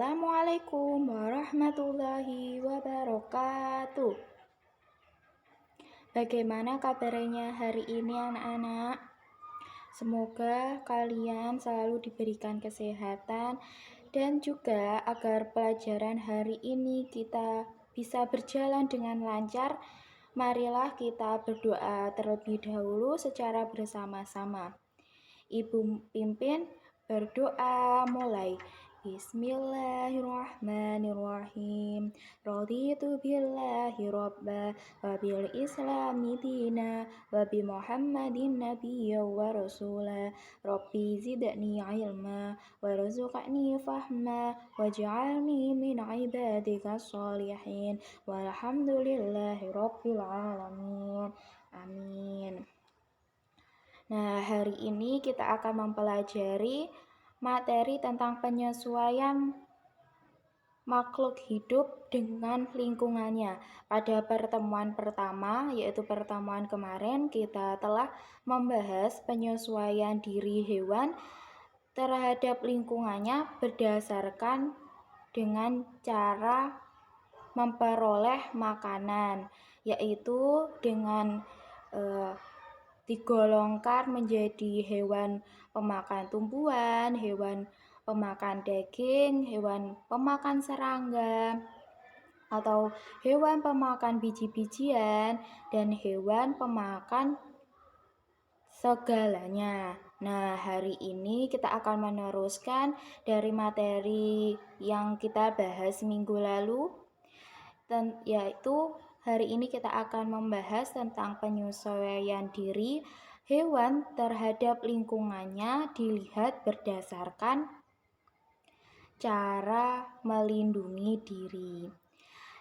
Assalamualaikum warahmatullahi wabarakatuh. Bagaimana kabarnya hari ini anak-anak? Semoga kalian selalu diberikan kesehatan dan juga agar pelajaran hari ini kita bisa berjalan dengan lancar. Marilah kita berdoa terlebih dahulu secara bersama-sama. Ibu pimpin berdoa mulai. Bismillahirrahmanirrahim. Raditu billahi robba wa bil islami dina wa bi muhammadin nabiyya wa rasula. Rabbi zidni ilma warzuqni fahma waj'alni min ibadika sholihin walhamdulillahi rabbil alamin. Amin. Nah, hari ini kita akan mempelajari materi tentang penyesuaian makhluk hidup dengan lingkungannya. Pada pertemuan pertama, yaitu pertemuan kemarin, kita telah membahas penyesuaian diri hewan terhadap lingkungannya berdasarkan dengan cara memperoleh makanan, yaitu dengan digolongkan menjadi hewan pemakan tumbuhan, hewan pemakan daging, hewan pemakan serangga, atau hewan pemakan biji-bijian, dan hewan pemakan segalanya. Nah, hari ini kita akan meneruskan dari materi yang kita bahas minggu lalu, yaitu hari ini kita akan membahas tentang penyesuaian diri hewan terhadap lingkungannya dilihat berdasarkan cara melindungi diri.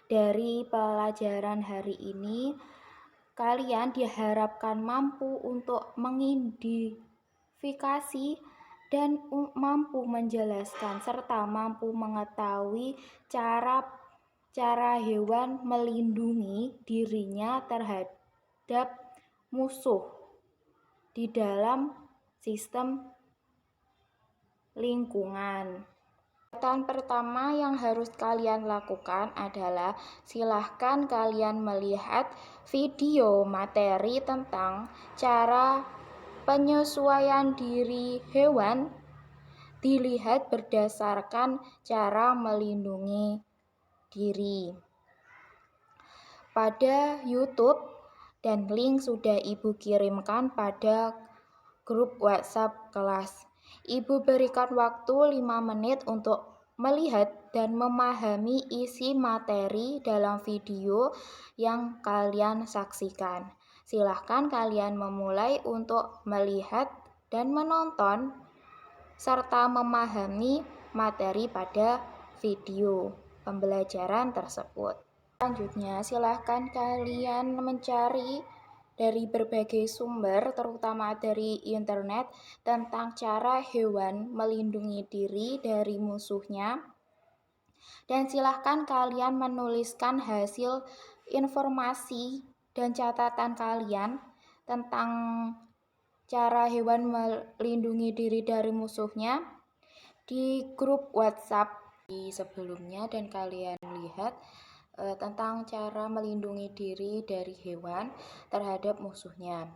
Dari pelajaran hari ini, kalian diharapkan mampu untuk mengidentifikasi dan mampu menjelaskan serta mampu mengetahui cara hewan melindungi dirinya terhadap musuh di dalam sistem lingkungan. Yang pertama yang harus kalian lakukan adalah silahkan kalian melihat video materi tentang cara penyesuaian diri hewan dilihat berdasarkan cara melindungi diri pada YouTube, dan link sudah Ibu kirimkan pada grup WhatsApp kelas. Ibu berikan waktu 5 menit untuk melihat dan memahami isi materi dalam video yang kalian saksikan. Silahkan kalian memulai untuk melihat dan menonton serta memahami materi pada video pembelajaran tersebut. Selanjutnya, silahkan kalian mencari dari berbagai sumber, terutama dari internet, tentang cara hewan melindungi diri dari musuhnya. Dan silahkan kalian menuliskan hasil informasi dan catatan kalian tentang cara hewan melindungi diri dari musuhnya di grup WhatsApp di sebelumnya, dan kalian lihat tentang cara melindungi diri dari hewan terhadap musuhnya.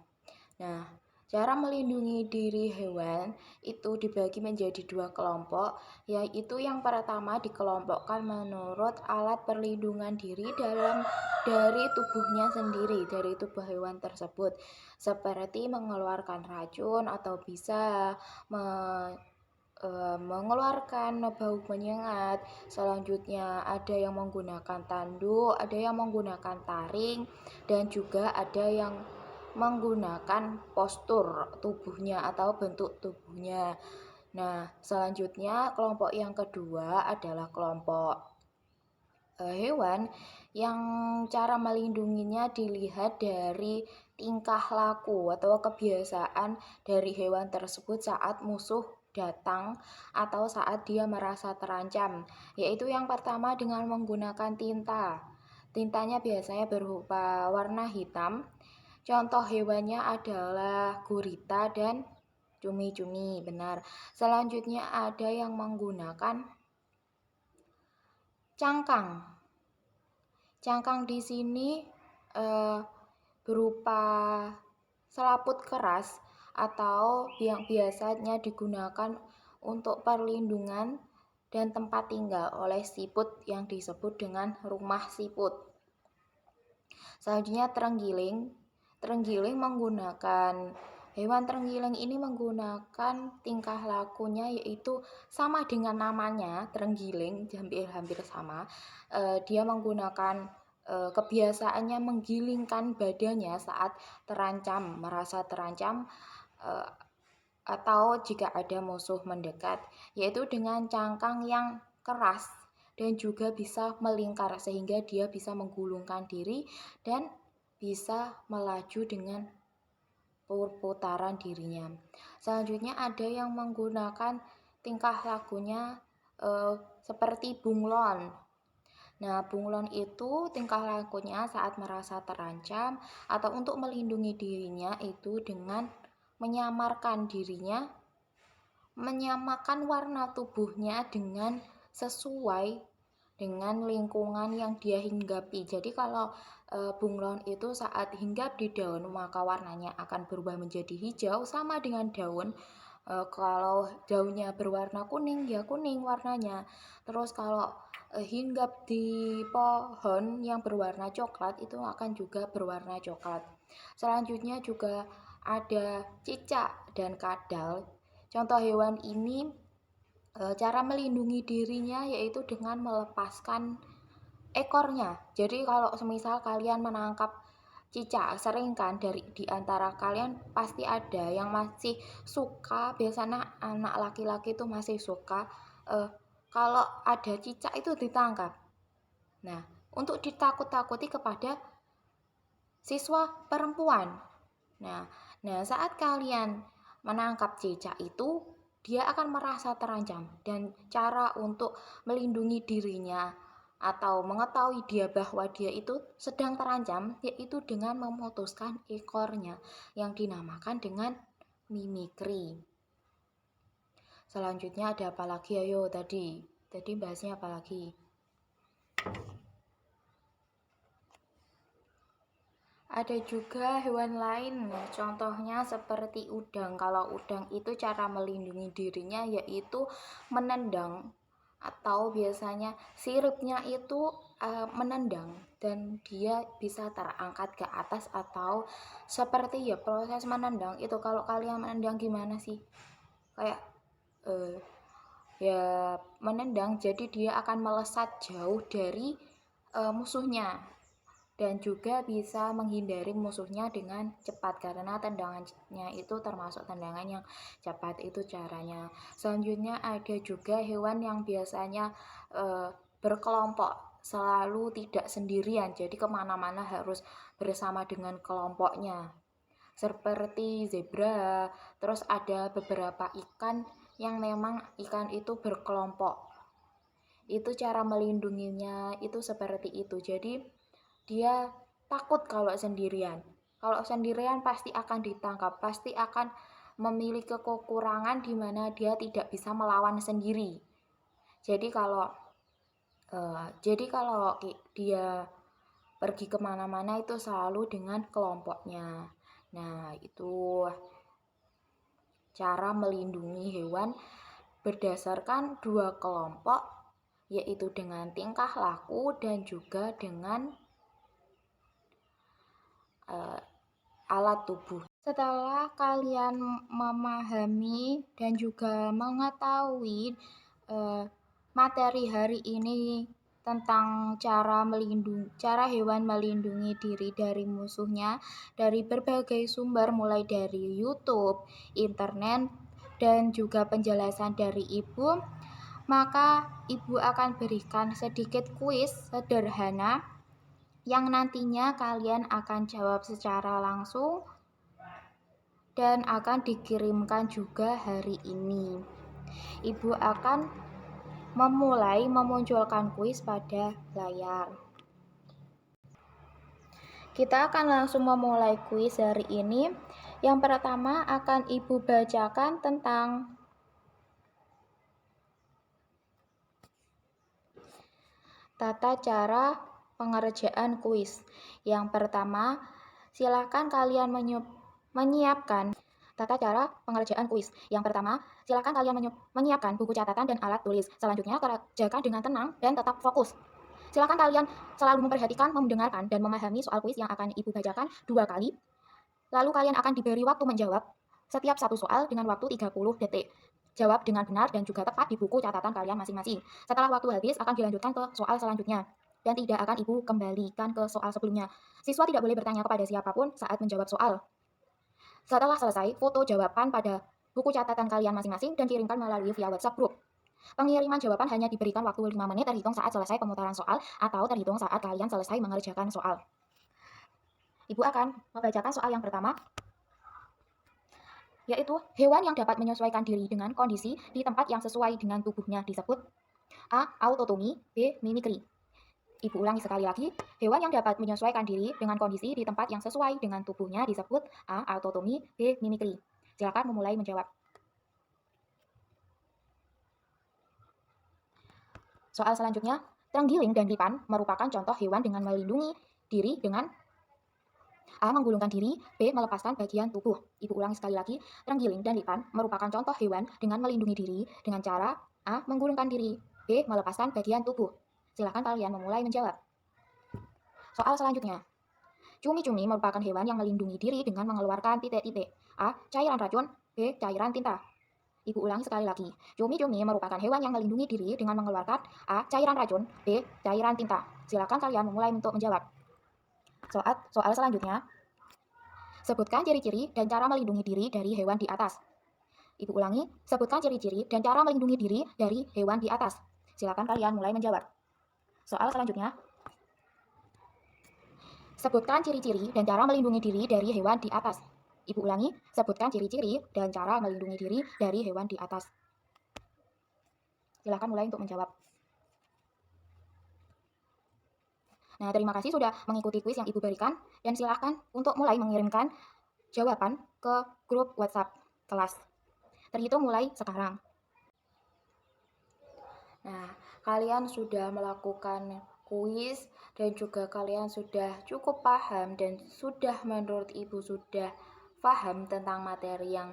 Nah, cara melindungi diri hewan itu dibagi menjadi 2 kelompok, yaitu yang pertama dikelompokkan menurut alat perlindungan diri dari tubuhnya sendiri, dari tubuh hewan tersebut, seperti mengeluarkan racun atau bisa mengeluarkan bau menyengat. Selanjutnya ada yang menggunakan tanduk, ada yang menggunakan taring, dan juga ada yang menggunakan postur tubuhnya atau bentuk tubuhnya. Nah, selanjutnya kelompok yang kedua adalah kelompok hewan yang cara melindunginya dilihat dari tingkah laku atau kebiasaan dari hewan tersebut saat musuh datang atau saat dia merasa terancam, yaitu yang pertama dengan menggunakan tinta. Tintanya biasanya berupa warna hitam. Contoh hewannya adalah gurita dan cumi-cumi, benar. Selanjutnya ada yang menggunakan Cangkang. Cangkang di sini berupa selaput keras atau yang biasanya digunakan untuk perlindungan dan tempat tinggal oleh siput yang disebut dengan rumah siput. Selanjutnya terenggiling. Terenggiling menggunakan Hewan terenggiling ini menggunakan tingkah lakunya yaitu sama dengan namanya, terenggiling, hampir sama. Dia menggunakan kebiasaannya menggilingkan badannya saat merasa terancam, atau jika ada musuh mendekat, yaitu dengan cangkang yang keras dan juga bisa melingkar sehingga dia bisa menggulungkan diri dan bisa melaju dengan perputaran dirinya. Selanjutnya ada yang menggunakan tingkah lakunya seperti bunglon. Nah, bunglon itu tingkah lakunya saat merasa terancam atau untuk melindungi dirinya itu dengan menyamakan warna tubuhnya dengan sesuai dengan lingkungan yang dia hinggapi. Jadi kalau bunglon itu saat hinggap di daun maka warnanya akan berubah menjadi hijau sama dengan daun. Kalau daunnya berwarna kuning ya kuning warnanya. Terus kalau hinggap di pohon yang berwarna coklat itu akan juga berwarna coklat. Selanjutnya juga ada cicak dan kadal. Contoh hewan ini cara melindungi dirinya yaitu dengan melepaskan ekornya. Jadi kalau semisal kalian menangkap cicak, sering kan di antara kalian pasti ada yang masih suka, biasanya anak laki-laki itu masih suka kalau ada cicak itu ditangkap. Nah, untuk ditakut-takuti kepada siswa perempuan. Nah, saat kalian menangkap cicak itu, dia akan merasa terancam dan cara untuk melindungi dirinya atau mengetahui dia bahwa dia itu sedang terancam yaitu dengan memutuskan ekornya yang dinamakan dengan mimikri. Selanjutnya ada apa lagi? Ayo tadi bahasnya apa lagi? Ada juga hewan lain, contohnya seperti udang. Kalau udang itu cara melindungi dirinya yaitu menendang atau biasanya siripnya itu menendang dan dia bisa terangkat ke atas atau seperti ya proses menendang itu. Kalau kalian menendang gimana sih? Kayak ya menendang jadi dia akan melesat jauh dari musuhnya dan juga bisa menghindari musuhnya dengan cepat karena tendangannya itu termasuk tendangan yang cepat, itu caranya. Selanjutnya ada juga hewan yang biasanya berkelompok, selalu tidak sendirian, jadi kemana-mana harus bersama dengan kelompoknya seperti zebra. Terus ada beberapa ikan yang memang ikan itu berkelompok, itu cara melindunginya itu seperti itu. Jadi dia takut kalau sendirian. Kalau sendirian pasti akan ditangkap, pasti akan memiliki kekurangan di mana dia tidak bisa melawan sendiri. Jadi kalau dia pergi kemana-mana itu selalu dengan kelompoknya. Nah, itu cara melindungi hewan berdasarkan dua kelompok, yaitu dengan tingkah laku dan juga dengan alat tubuh. Setelah kalian memahami dan juga mengetahui materi hari ini tentang cara hewan melindungi diri dari musuhnya dari berbagai sumber mulai dari YouTube, internet, dan juga penjelasan dari Ibu, maka Ibu akan berikan sedikit kuis sederhana yang nantinya kalian akan jawab secara langsung dan akan dikirimkan juga hari ini. Ibu akan memulai memunculkan kuis pada layar. Kita akan langsung memulai kuis hari ini. Yang pertama akan Ibu bacakan tentang Tata cara pengerjaan kuis. Yang pertama, silakan kalian menyiapkan tata cara pengerjaan kuis. Yang pertama, silakan kalian menyiapkan buku catatan dan alat tulis. Selanjutnya, kerjakan dengan tenang dan tetap fokus. Silakan kalian selalu memperhatikan, mendengarkan, dan memahami soal kuis yang akan Ibu bacakan 2 kali. Lalu kalian akan diberi waktu menjawab setiap satu soal dengan waktu 30 detik. Jawab dengan benar dan juga tepat di buku catatan kalian masing-masing. Setelah waktu habis, akan dilanjutkan ke soal selanjutnya. Dan tidak akan Ibu kembalikan ke soal sebelumnya. Siswa tidak boleh bertanya kepada siapapun saat menjawab soal. Setelah selesai, foto jawaban pada buku catatan kalian masing-masing dan kirimkan melalui via WhatsApp group. Pengiriman jawaban hanya diberikan waktu 5 menit terhitung saat selesai pemutaran soal atau terhitung saat kalian selesai mengerjakan soal. Ibu akan membacakan soal yang pertama, yaitu hewan yang dapat menyesuaikan diri dengan kondisi di tempat yang sesuai dengan tubuhnya disebut A. Autotomi, B. Mimikri. Ibu ulangi sekali lagi, hewan yang dapat menyesuaikan diri dengan kondisi di tempat yang sesuai dengan tubuhnya disebut A. Autotomi, B. Mimikri. Silakan memulai menjawab. Soal selanjutnya, terenggiling dan lipan merupakan contoh hewan dengan melindungi diri dengan A. Menggulungkan diri, B. Melepaskan bagian tubuh. Ibu ulangi sekali lagi, terenggiling dan lipan merupakan contoh hewan dengan melindungi diri dengan cara A. Menggulungkan diri, B. Melepaskan bagian tubuh. Silakan kalian memulai menjawab. Soal selanjutnya, cumi-cumi merupakan hewan yang melindungi diri dengan mengeluarkan titik-titik. A. Cairan racun, B. Cairan tinta. Ibu ulangi sekali lagi, cumi-cumi merupakan hewan yang melindungi diri dengan mengeluarkan A. Cairan racun, B. Cairan tinta. Silakan kalian memulai untuk menjawab. Soal selanjutnya, sebutkan ciri-ciri dan cara melindungi diri dari hewan di atas. Ibu ulangi, sebutkan ciri-ciri dan cara melindungi diri dari hewan di atas. Silakan kalian mulai menjawab. Soal selanjutnya, sebutkan ciri-ciri dan cara melindungi diri dari hewan di atas. Ibu ulangi, sebutkan ciri-ciri dan cara melindungi diri dari hewan di atas. Silakan mulai untuk menjawab. Nah, terima kasih sudah mengikuti kuis yang Ibu berikan, dan silakan untuk mulai mengirimkan jawaban ke grup WhatsApp kelas. Terhitung mulai sekarang. Nah, kalian sudah melakukan kuis dan juga kalian sudah cukup paham dan sudah menurut Ibu sudah paham tentang materi yang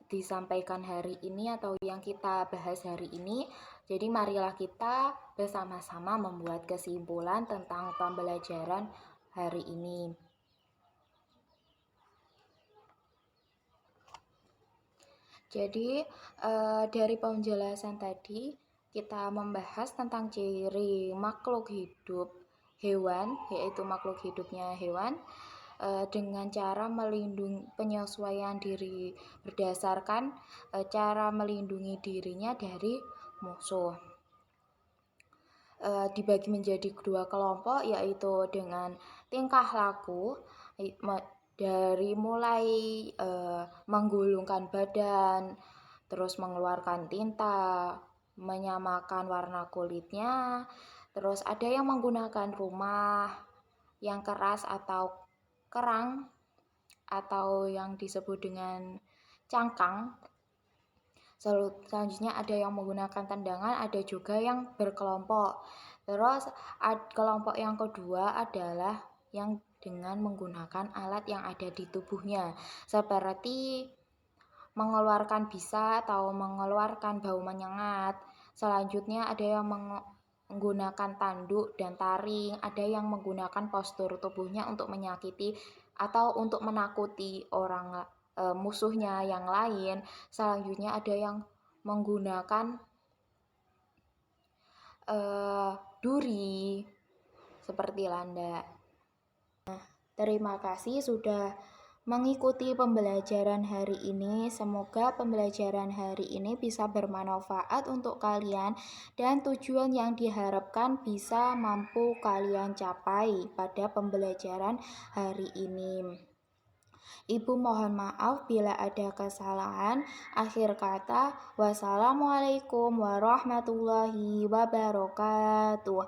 disampaikan hari ini atau yang kita bahas hari ini. Jadi marilah kita bersama-sama membuat kesimpulan tentang pembelajaran hari ini. Jadi dari penjelasan tadi kita membahas tentang ciri makhluk hidup hewan, yaitu makhluk hidupnya hewan dengan cara melindungi penyesuaian diri berdasarkan cara melindungi dirinya dari musuh. Dibagi menjadi 2 kelompok, yaitu dengan tingkah laku dari mulai menggulungkan badan, terus mengeluarkan tinta, menyamakan warna kulitnya, terus ada yang menggunakan rumah yang keras atau kerang atau yang disebut dengan cangkang. Selanjutnya ada yang menggunakan tendangan, ada juga yang berkelompok. Terus kelompok yang kedua adalah yang dengan menggunakan alat yang ada di tubuhnya, seperti mengeluarkan bisa atau mengeluarkan bau menyengat. Selanjutnya ada yang menggunakan tanduk dan taring, ada yang menggunakan postur tubuhnya untuk menyakiti atau untuk menakuti orang musuhnya yang lain. Selanjutnya ada yang menggunakan duri seperti landak. Terima kasih sudah mengikuti pembelajaran hari ini. Semoga pembelajaran hari ini bisa bermanfaat untuk kalian dan tujuan yang diharapkan bisa mampu kalian capai pada pembelajaran hari ini. Ibu mohon maaf bila ada kesalahan. Akhir kata, wassalamualaikum warahmatullahi wabarakatuh.